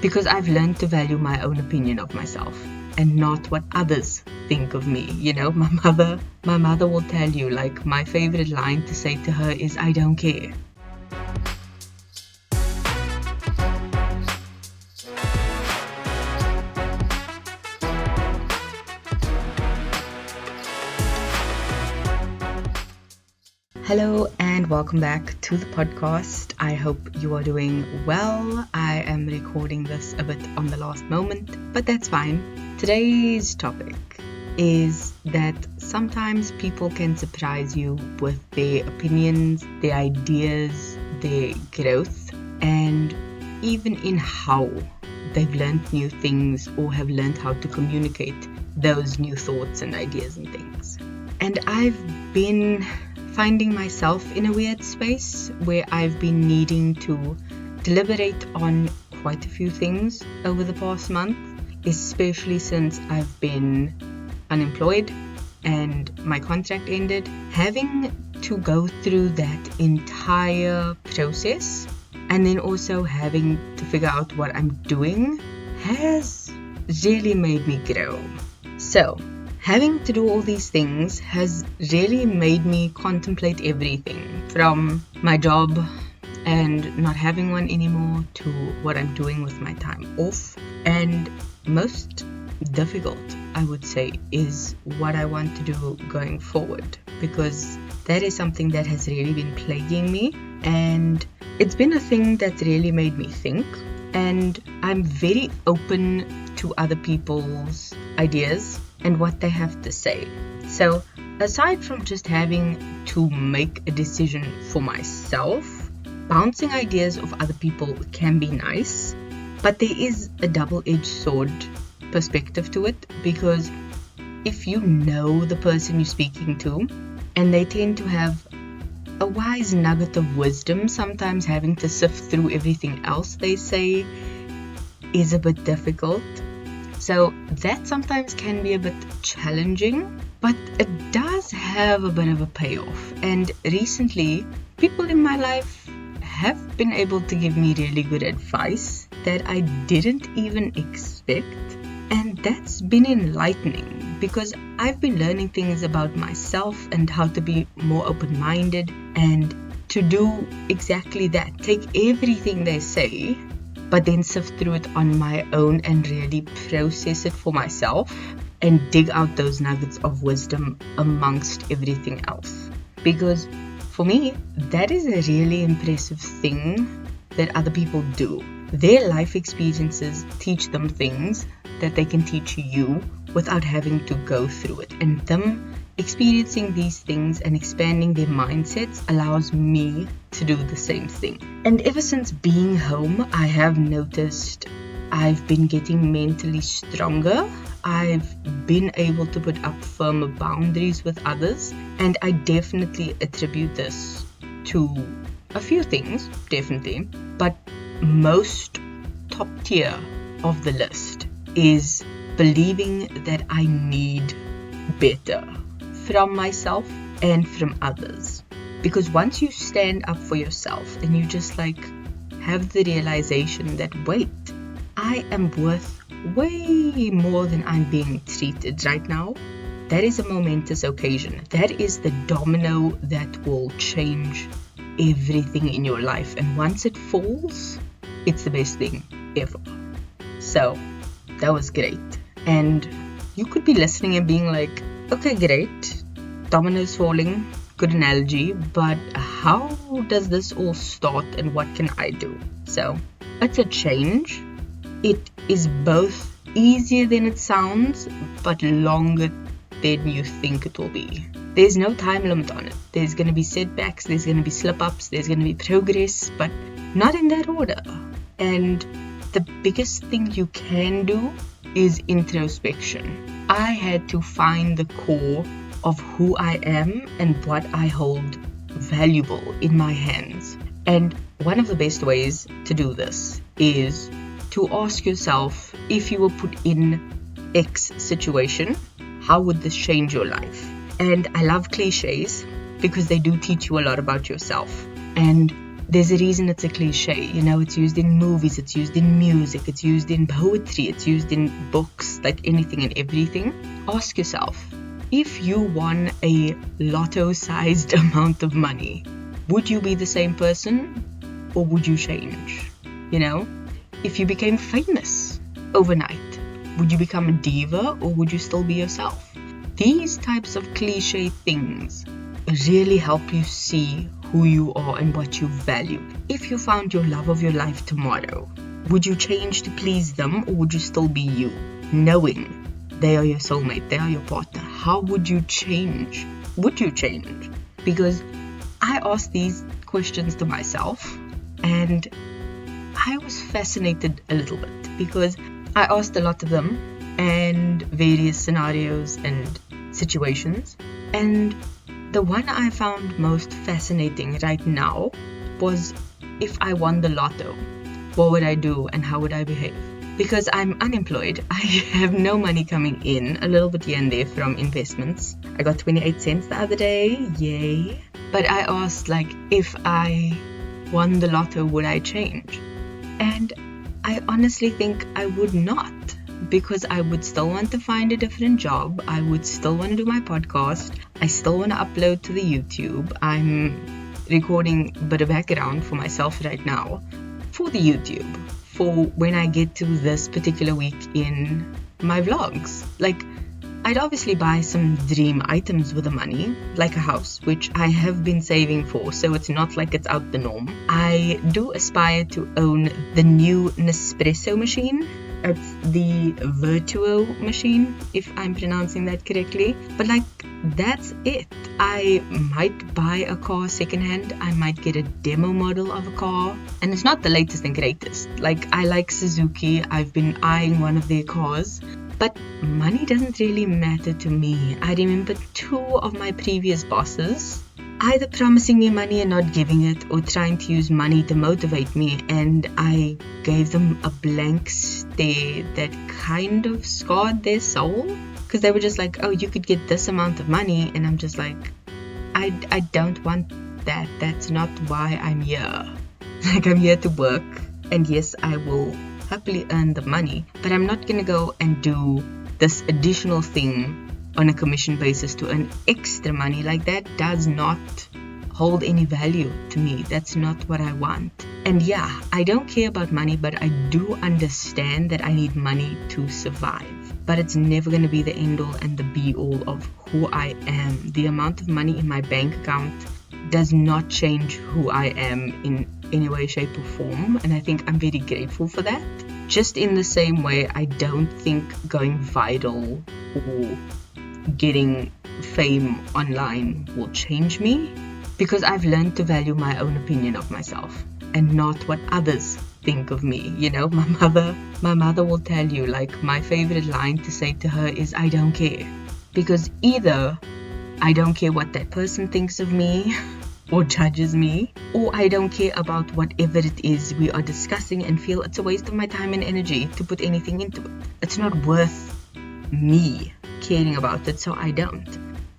because I've learned to value my own opinion of myself and not what others think of me. You know, my mother will tell you, like, my favorite line to say to her is, "I don't care." Hello and welcome back to the podcast. I hope you are doing well. I am recording this a bit on the last moment, but that's fine. Today's topic is that sometimes people can surprise you with their opinions, their ideas, their growth, and even in how they've learned new things or have learned how to communicate those new thoughts and ideas and things. And I've been finding myself in a weird space where I've been needing to deliberate on quite a few things over the past month, especially since I've been unemployed and my contract ended. Having to go through that entire process and then also having to figure out what I'm doing has really made me grow. So, having to do all these things has really made me contemplate everything from my job and not having one anymore to what I'm doing with my time off. And most difficult, I would say, is what I want to do going forward, because that is something that has really been plaguing me, and it's been a thing that really made me think. And I'm very open to other people's ideas and what they have to say. So aside from just having to make a decision for myself, bouncing ideas of other people can be nice, but there is a double-edged sword perspective to it, because if you know the person you're speaking to and they tend to have a wise nugget of wisdom, sometimes having to sift through everything else they say is a bit difficult. So that sometimes can be a bit challenging, but it does have a bit of a payoff. And recently, people in my life have been able to give me really good advice that I didn't even expect. And that's been enlightening, because I've been learning things about myself and how to be more open-minded and to do exactly that. Take everything they say, but then sift through it on my own and really process it for myself and dig out those nuggets of wisdom amongst everything else. Because for me, that is a really impressive thing that other people do. Their life experiences teach them things that they can teach you without having to go through it. And them experiencing these things and expanding their mindsets allows me to do the same thing. And ever since being home, I have noticed I've been getting mentally stronger. I've been able to put up firmer boundaries with others, and I definitely attribute this to a few things, definitely, but most top tier of the list is believing that I need better from myself and from others. Because once you stand up for yourself and you just have the realization that, wait, I am worth way more than I'm being treated right now, that is a momentous occasion. That is the domino that will change everything in your life. And once it falls, it's the best thing ever. So that was great. And you could be listening and being like, okay, great, dominoes falling, good analogy, but how does this all start and what can I do? So it's a change. It is both easier than it sounds, but longer than you think it will be. There's no time limit on it. There's going to be setbacks, there's going to be slip-ups, there's going to be progress, but not in that order. And the biggest thing you can do is introspection. I had to find the core of who I am and what I hold valuable in my hands. And one of the best ways to do this is to ask yourself, if you were put in X situation, how would this change your life? And I love cliches because they do teach you a lot about yourself. And there's a reason it's a cliche. It's used in movies, it's used in music, it's used in poetry, it's used in books, like anything and everything. Ask yourself, if you won a lotto-sized amount of money, would you be the same person or would you change? If you became famous overnight, would you become a diva or would you still be yourself? These types of cliche things really help you see who you are and what you value. If you found your love of your life tomorrow, would you change to please them or would you still be you, knowing they are your soulmate, they are your partner? How would you change? Would you change? Because I asked these questions to myself and I was fascinated a little bit because I asked a lot of them and various scenarios and situations, and the one I found most fascinating right now was, if I won the lotto, what would I do and how would I behave? Because I'm unemployed, I have no money coming in, a little bit here and there from investments. I got 28 cents the other day, yay. But I asked, if I won the lotto, would I change? And I honestly think I would not, because I would still want to find a different job. I would still want to do my podcast. I still want to upload to the YouTube. I'm recording a bit of background for myself right now for the YouTube, for when I get to this particular week in my vlogs. I'd obviously buy some dream items with the money, like a house, which I have been saving for, so it's not like it's out the norm. I do aspire to own the new Nespresso machine. It's the Virtuo machine, if I'm pronouncing that correctly. But that's it. I might buy a car secondhand. I might get a demo model of a car. And it's not the latest and greatest. I like Suzuki. I've been eyeing one of their cars. But money doesn't really matter to me. I remember 2 of my previous bosses either promising me money and not giving it, or trying to use money to motivate me, and I gave them a blank stare that kind of scarred their soul, because they were just like, oh, you could get this amount of money, and I'm just like, I don't want that. That's not why I'm here. I'm here to work, and yes, I will happily earn the money, but I'm not gonna go and do this additional thing on a commission basis to earn extra money. That does not hold any value to me. That's not what I want. And yeah, I don't care about money, but I do understand that I need money to survive. But it's never going to be the end all and the be all of who I am. The amount of money in my bank account does not change who I am in any way, shape or form. And I think I'm very grateful for that. Just in the same way, I don't think going viral or getting fame online will change me, because I've learned to value my own opinion of myself and not what others think of me. My mother will tell you, my favorite line to say to her is, I don't care. Because either I don't care what that person thinks of me or judges me, or I don't care about whatever it is we are discussing and feel it's a waste of my time and energy to put anything into it. It's not worth me caring about it, so I don't.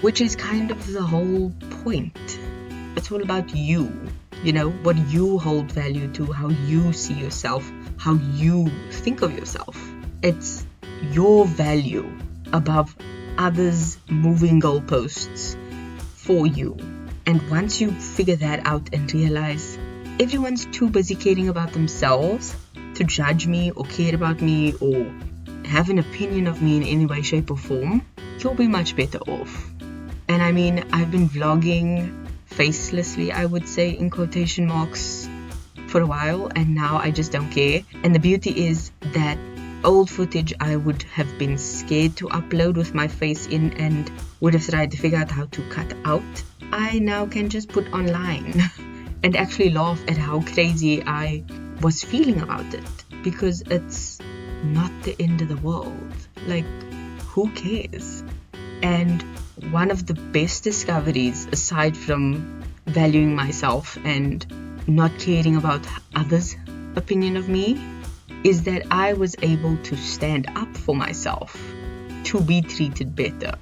Which is kind of the whole point. It's all about you, what you hold value to, how you see yourself, how you think of yourself. It's your value above others moving goalposts for you. And once you figure that out and realize everyone's too busy caring about themselves to judge me or care about me or have an opinion of me in any way, shape or form, you'll be much better off. And I mean, I've been vlogging facelessly, I would say, in quotation marks, for a while, and now I just don't care. And the beauty is that old footage I would have been scared to upload with my face in and would have tried to figure out how to cut out, I now can just put online and actually laugh at how crazy I was feeling about it, because it's not the end of the world. Who cares? And one of the best discoveries, aside from valuing myself and not caring about others' opinion of me, is that I was able to stand up for myself, to be treated better,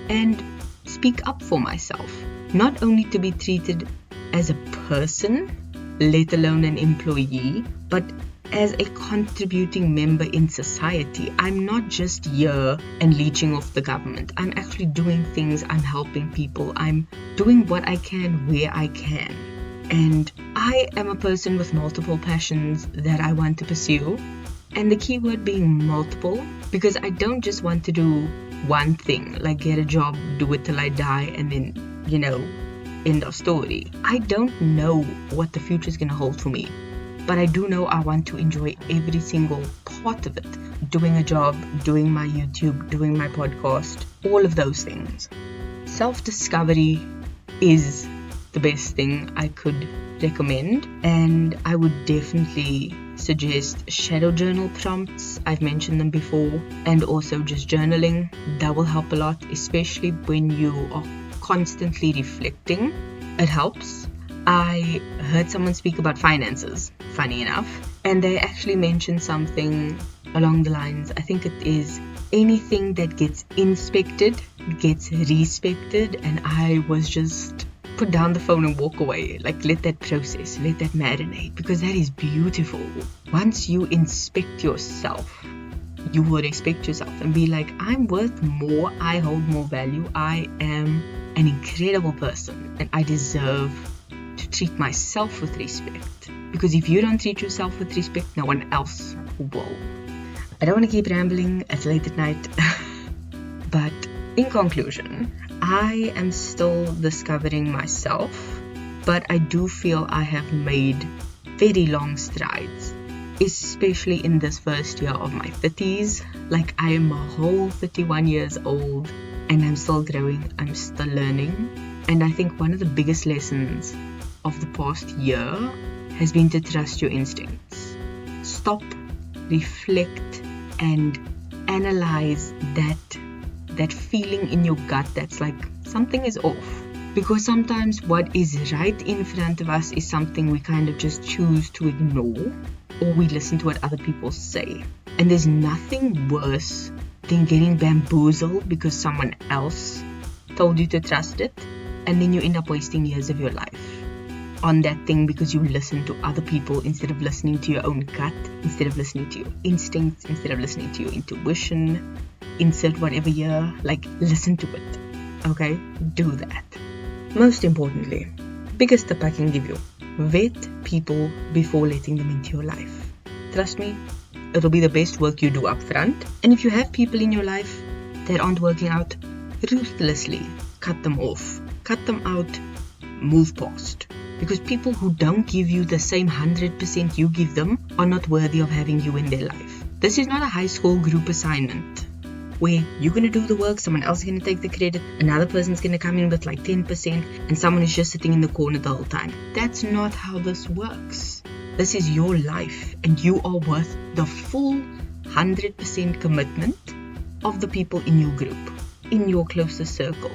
and speak up for myself. Not only to be treated as a person, let alone an employee, but as a contributing member in society. I'm not just here and leeching off the government. I'm actually doing things, I'm helping people, I'm doing what I can where I can. And I am a person with multiple passions that I want to pursue. And the key word being multiple, because I don't just want to do one thing, like get a job, do it till I die, and then, end of story. I don't know what the future is going to hold for me, but I do know I want to enjoy every single part of it. Doing a job, doing my YouTube, doing my podcast, all of those things. Self-discovery is the best thing I could recommend, and I would definitely suggest shadow journal prompts. I've mentioned them before, and also just journaling. That will help a lot, especially when you are constantly reflecting. It helps. I heard someone speak about finances, funny enough, and they actually mentioned something along the lines, I think it is, anything that gets inspected gets respected. And I was just put down the phone and walk away. Like, let that process, let that marinate, because that is beautiful. Once you inspect yourself, you will respect yourself and be like, I'm worth more, I hold more value, I am an incredible person, and I deserve to treat myself with respect. Because if you don't treat yourself with respect, no one else will. I don't want to keep rambling, it's late at night. But in conclusion, I am still discovering myself, but I do feel I have made very long strides, especially in this first year of my 30s. Like, I am a whole 31 years old and I'm still growing, I'm still learning. And I think one of the biggest lessons of the past year has been to trust your instincts. Stop, reflect, and analyze that feeling in your gut that's like something is off. Because sometimes what is right in front of us is something we kind of just choose to ignore, or we listen to what other people say. And there's nothing worse than getting bamboozled because someone else told you to trust it, and then you end up wasting years of your life on that thing because you listen to other people instead of listening to your own gut, instead of listening to your instincts, instead of listening to your intuition. Insert whatever year, like, listen to it. Okay? Do that. Most importantly, biggest tip I can give you, vet people before letting them into your life. Trust me, it'll be the best work you do up front. And if you have people in your life that aren't working out, ruthlessly cut them off. Cut them out, move past. Because people who don't give you the same 100% you give them are not worthy of having you in their life. This is not a high school group assignment where you're going to do the work, someone else is going to take the credit, another person's going to come in with like 10%, and someone is just sitting in the corner the whole time. That's not how this works. This is your life, and you are worth the full 100% commitment of the people in your group, in your closest circle.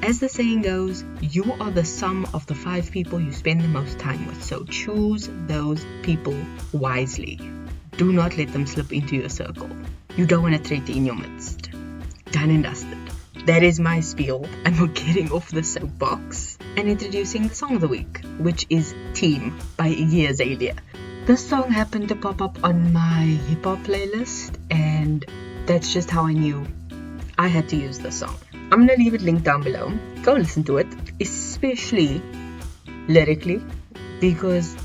As the saying goes, you are the sum of the 5 people you spend the most time with. So choose those people wisely. Do not let them slip into your circle. You don't want a traitor in your midst. Done and dusted. That is my spiel. I'm getting off the soapbox and introducing the song of the week, which is Team by Iggy Azalea. This song happened to pop up on my hip hop playlist, and that's just how I knew I had to use this song. I'm gonna leave it linked down below. Go listen to it, especially lyrically, because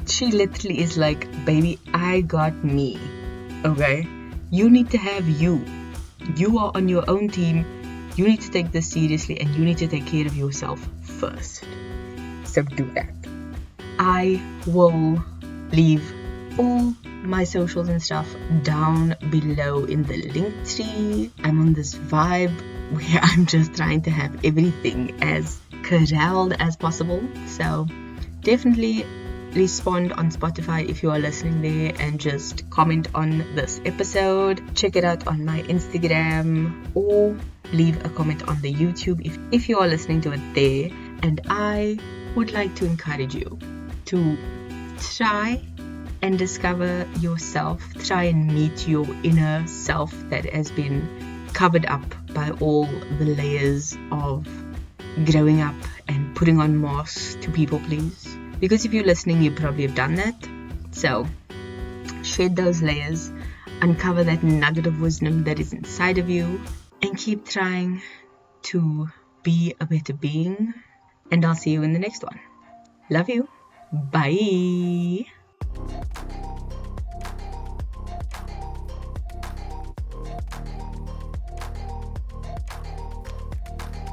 she literally is like, baby, I got me. Okay? You need to have you. You are on your own team. You need to take this seriously, and you need to take care of yourself first. So do that. I will leave all my socials and stuff down below in the link tree. I'm on this vibe where I'm just trying to have everything as corralled as possible. So definitely respond on Spotify if you are listening there, and just comment on this episode. Check it out on my Instagram, or leave a comment on the YouTube if you are listening to it there. And I would like to encourage you to try and discover yourself, try and meet your inner self that has been covered up by all the layers of growing up and putting on masks to people please. Because if you're listening, you probably have done that. So shed those layers, uncover that nugget of wisdom that is inside of you, and keep trying to be a better being. And I'll see you in the next one. Love you. Bye.